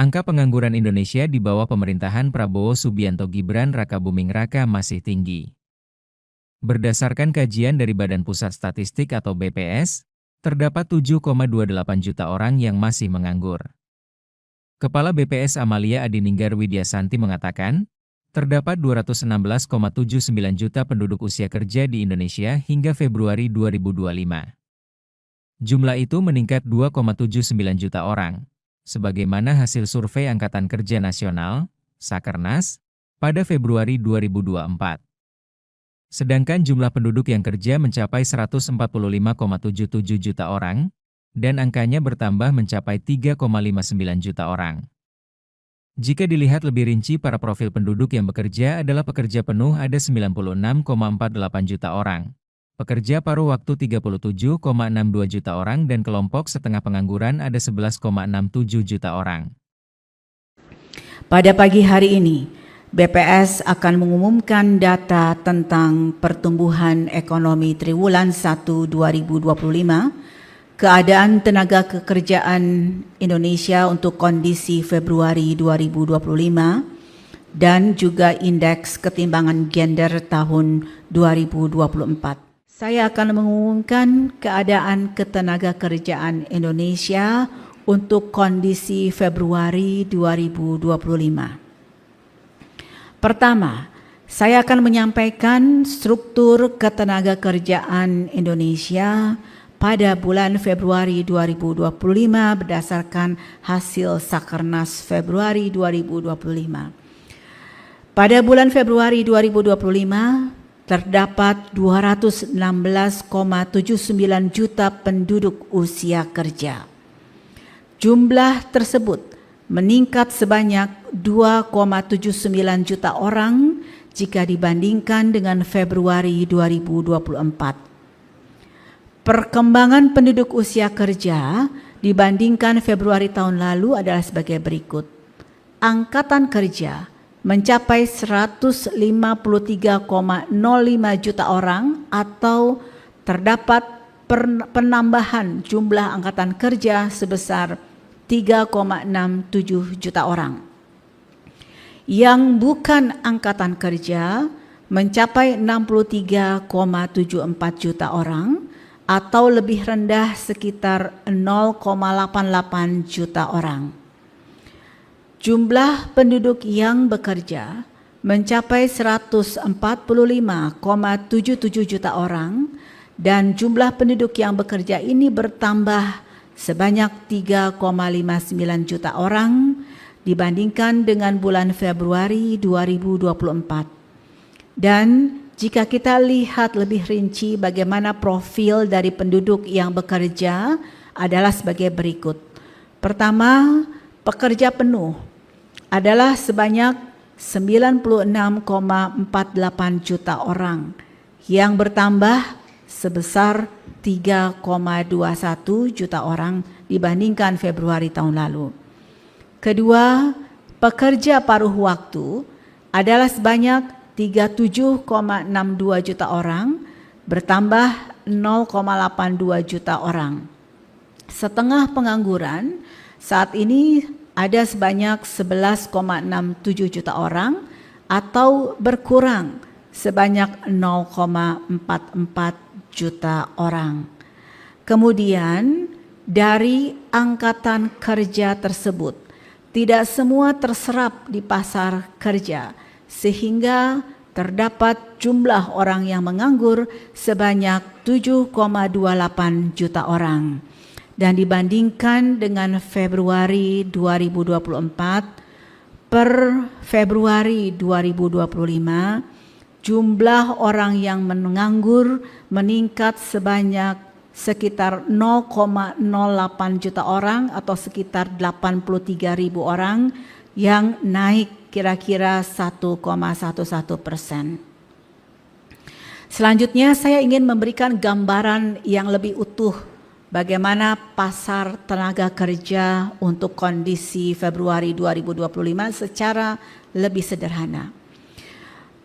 Angka pengangguran Indonesia di bawah pemerintahan Prabowo Subianto Gibran Rakabuming Raka masih tinggi. Berdasarkan kajian dari Badan Pusat Statistik atau BPS, terdapat 7,28 juta orang yang masih menganggur. Kepala BPS Amalia Adininggar Widyasanti mengatakan, terdapat 216,79 juta penduduk usia kerja di Indonesia hingga Februari 2025. Jumlah itu meningkat 2,79 juta orang, sebagaimana hasil survei Angkatan Kerja Nasional, Sakernas, pada Februari 2024. Sedangkan jumlah penduduk yang kerja mencapai 145,77 juta orang, dan angkanya bertambah mencapai 3,59 juta orang. Jika dilihat lebih rinci, para profil penduduk yang bekerja adalah pekerja penuh ada 96,48 juta orang, pekerja paruh waktu 37,62 juta orang dan kelompok setengah pengangguran ada 11,67 juta orang. Pada pagi hari ini, BPS akan mengumumkan data tentang pertumbuhan ekonomi triwulan 1 2025, keadaan tenaga kekerjaan Indonesia untuk kondisi Februari 2025, dan juga indeks ketimbangan gender tahun 2024. Saya akan mengumumkan keadaan ketenaga kerjaan Indonesia untuk kondisi Februari 2025. Pertama, saya akan menyampaikan struktur ketenaga kerjaan Indonesia pada bulan Februari 2025 berdasarkan hasil Sakernas Februari 2025. Pada bulan Februari 2025, terdapat 216,79 juta penduduk usia kerja. Jumlah tersebut meningkat sebanyak 2,79 juta orang jika dibandingkan dengan Februari 2024. Perkembangan penduduk usia kerja dibandingkan Februari tahun lalu adalah sebagai berikut. Angkatan kerja mencapai 153,05 juta orang atau terdapat penambahan jumlah angkatan kerja sebesar 3,67 juta orang. Yang bukan angkatan kerja mencapai 63,74 juta orang atau lebih rendah sekitar 0,88 juta orang. Jumlah penduduk yang bekerja mencapai 145,77 juta orang dan jumlah penduduk yang bekerja ini bertambah sebanyak 3,59 juta orang dibandingkan dengan bulan Februari 2024. Dan jika kita lihat lebih rinci bagaimana profil dari penduduk yang bekerja adalah sebagai berikut. Pertama, pekerja penuh adalah sebanyak 96,48 juta orang yang bertambah sebesar 3,21 juta orang dibandingkan Februari tahun lalu. Kedua, pekerja paruh waktu adalah sebanyak 37,62 juta orang, bertambah 0,82 juta orang. Setengah pengangguran saat ini ada sebanyak 11,67 juta orang atau berkurang sebanyak 0,44 juta orang. Kemudian dari angkatan kerja tersebut, tidak semua terserap di pasar kerja, sehingga terdapat jumlah orang yang menganggur sebanyak 7,28 juta orang. Dan dibandingkan dengan Februari 2024, per Februari 2025, jumlah orang yang menganggur meningkat sebanyak sekitar 0,08 juta orang atau sekitar 83.000 orang yang naik kira-kira 1,11%. Selanjutnya saya ingin memberikan gambaran yang lebih utuh bagaimana pasar tenaga kerja untuk kondisi Februari 2025 secara lebih sederhana.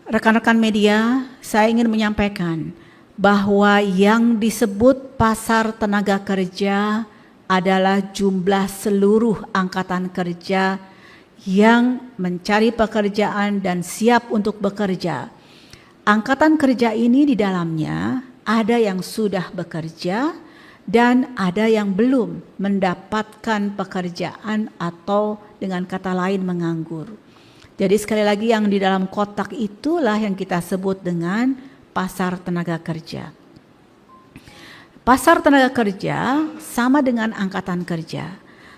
Rekan-rekan media, saya ingin menyampaikan bahwa yang disebut pasar tenaga kerja adalah jumlah seluruh angkatan kerja yang mencari pekerjaan dan siap untuk bekerja. Angkatan kerja ini di dalamnya ada yang sudah bekerja dan ada yang belum mendapatkan pekerjaan atau dengan kata lain menganggur. Jadi sekali lagi yang di dalam kotak itulah yang kita sebut dengan pasar tenaga kerja. Pasar tenaga kerja sama dengan angkatan kerja.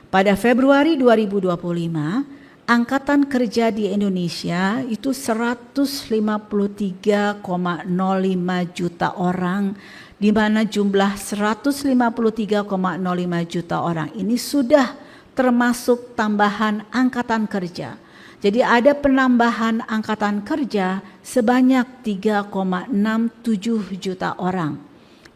Pada Februari 2025, angkatan kerja di Indonesia itu 153,05 juta orang, di mana jumlah 153,05 juta orang ini sudah termasuk tambahan angkatan kerja. Jadi ada penambahan angkatan kerja sebanyak 3,67 juta orang.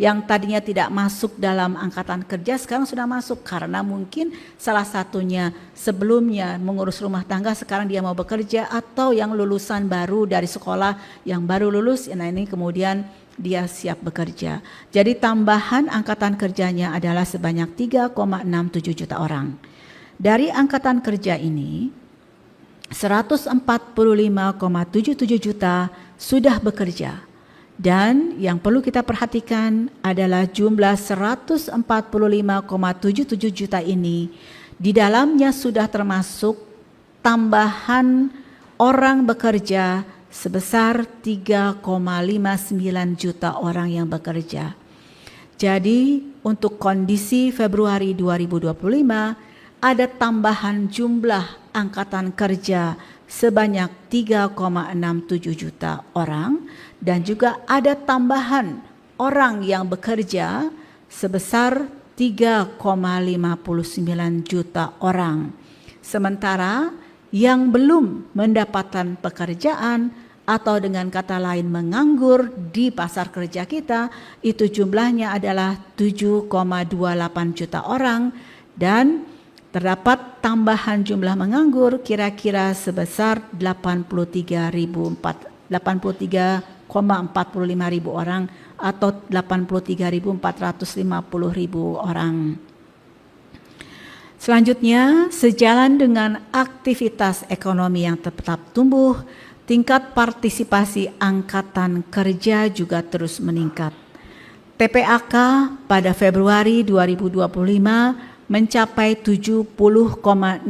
Yang tadinya tidak masuk dalam angkatan kerja sekarang sudah masuk karena mungkin salah satunya sebelumnya mengurus rumah tangga, sekarang dia mau bekerja, atau yang lulusan baru dari sekolah yang baru lulus, nah ini kemudian dia siap bekerja. Jadi tambahan angkatan kerjanya adalah sebanyak 3,67 juta orang. Dari angkatan kerja ini 145,77 juta sudah bekerja. Dan yang perlu kita perhatikan adalah jumlah 145,77 juta ini di dalamnya sudah termasuk tambahan orang bekerja sebesar 3,59 juta orang yang bekerja. Jadi untuk kondisi Februari 2025 ada tambahan jumlah angkatan kerja sebanyak 3,67 juta orang dan juga ada tambahan orang yang bekerja sebesar 3,59 juta orang. Sementara yang belum mendapatkan pekerjaan atau dengan kata lain menganggur di pasar kerja kita itu jumlahnya adalah 7,28 juta orang dan terdapat tambahan jumlah menganggur kira-kira sebesar 83,45 ribu orang atau 83.450.000 orang. Selanjutnya, sejalan dengan aktivitas ekonomi yang tetap tumbuh, tingkat partisipasi angkatan kerja juga terus meningkat. TPAK pada Februari 2025 mencapai 70,60%,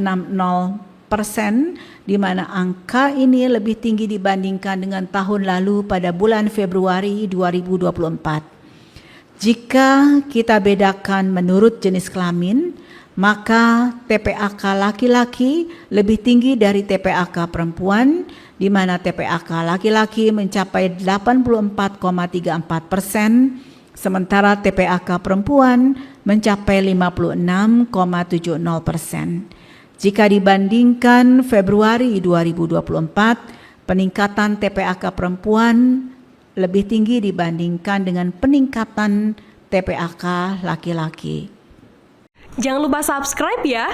di mana angka ini lebih tinggi dibandingkan dengan tahun lalu pada bulan Februari 2024. Jika kita bedakan menurut jenis kelamin, maka TPAK laki-laki lebih tinggi dari TPAK perempuan, di mana TPAK laki-laki mencapai 84,34%, sementara TPAK perempuan mencapai 56,70%. Jika dibandingkan Februari 2024, peningkatan TPAK perempuan lebih tinggi dibandingkan dengan peningkatan TPAK laki-laki. Jangan lupa subscribe ya.